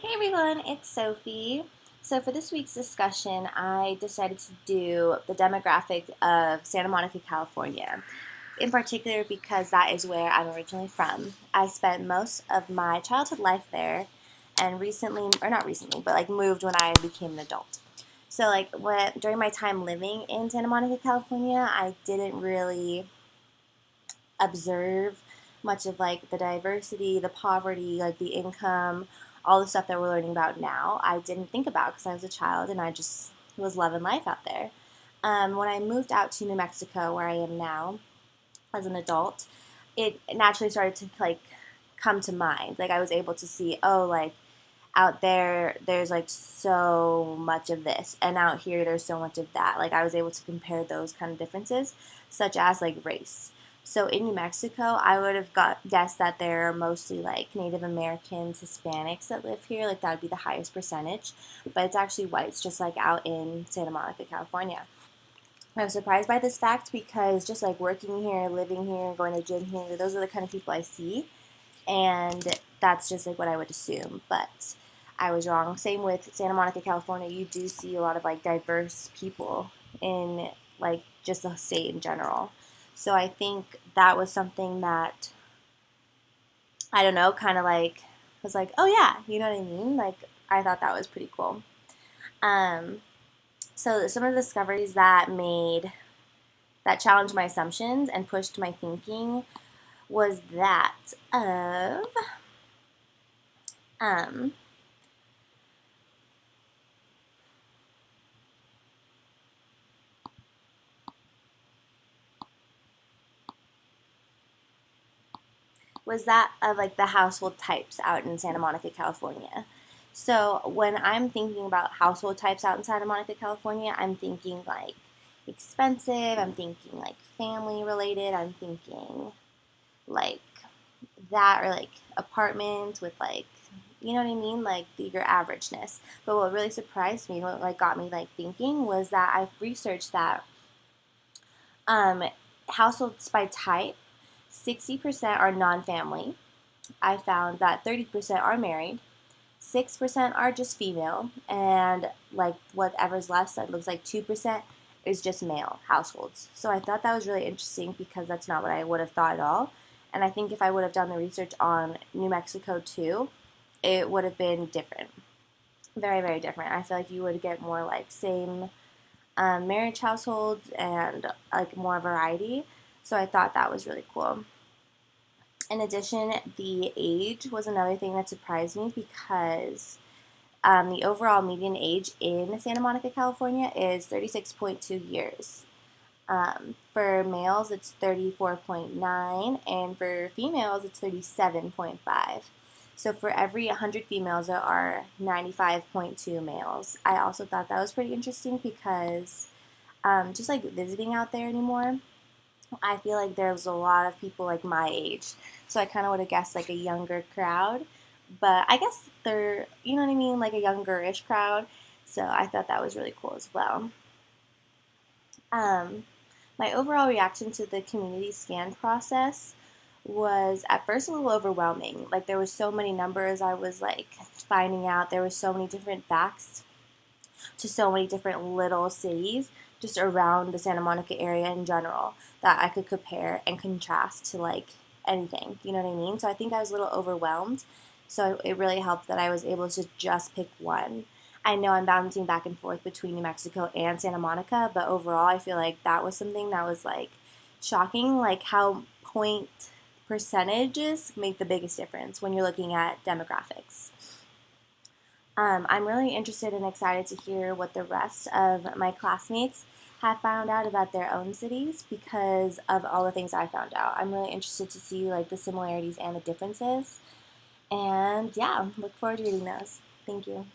Hey everyone, it's Sophie. So for this week's discussion, I decided to do the demographic of Santa Monica, California, in particular because that is where I'm originally from. I spent most of my childhood life there and recently, or not recently, but like moved when I became an adult. So during my time living in Santa Monica, California, I didn't really observe much of like the diversity, the poverty, like the income, all the stuff that we're learning about now. I didn't think about because I was a child and I just was loving life out there. When I moved out to New Mexico, where I am now as an adult, it naturally started to like come to mind. Like I was able to see, oh, like out there, there's like so much of this, and out here, there's so much of that. Like I was able to compare those kind of differences, such as like race. So in New Mexico, I would have guessed that there are mostly like Native Americans, Hispanics that live here. Like that would be the highest percentage, but it's actually whites, just like out in Santa Monica, California. I was surprised by this fact because just like working here, living here, going to gym here, those are the kind of people I see, and that's just like what I would assume. But I was wrong. Same with Santa Monica, California. You do see a lot of like diverse people in like just the state in general. So I think that was something that I don't know, kind of like was like, oh yeah, you know what I mean? Like I thought that was pretty cool. Um, so some of the discoveries that challenged my assumptions and pushed my thinking was that of um, was that of like the household types out in Santa Monica, California. So when I'm thinking about household types out in Santa Monica, California, I'm thinking like expensive, I'm thinking like family related, I'm thinking like that, or like apartments with like, you know what I mean, like your averageness. But what really surprised me, what like got me like thinking, was that I've researched that um, households by type, 60% are non-family. I found that 30% are married, 6% are just female, and like whatever's left, that looks like 2% is just male households. So I thought that was really interesting because that's not what I would have thought at all. And I think if I would have done the research on New Mexico too, it would have been different. Very, very different. I feel like you would get more like same marriage households and like more variety. So I thought that was really cool. In addition, the age was another thing that surprised me because the overall median age in Santa Monica, California is 36.2 years. For males, it's 34.9, and for females, it's 37.5. So for every 100 females, there are 95.2 males. I also thought that was pretty interesting because just like visiting out there anymore, I feel like there's a lot of people like my age. So I kind of would have guessed like a younger crowd. But I guess they're, you know what I mean, like a younger-ish crowd. So I thought that was really cool as well. Um, my overall reaction to the community scan process was at first a little overwhelming. Like there were so many numbers I was like finding out. There were so many different facts to so many different little cities just around the Santa Monica area in general that I could compare and contrast to like anything. You know what I mean? So I think I was a little overwhelmed. So it really helped that I was able to just pick one. I know I'm bouncing back and forth between New Mexico and Santa Monica, but overall I feel like that was something that was like shocking, like how point percentages make the biggest difference when you're looking at demographics. I'm really interested and excited to hear what the rest of my classmates have found out about their own cities because of all the things I found out. I'm really interested to see like the similarities and the differences. And yeah, look forward to reading those. Thank you.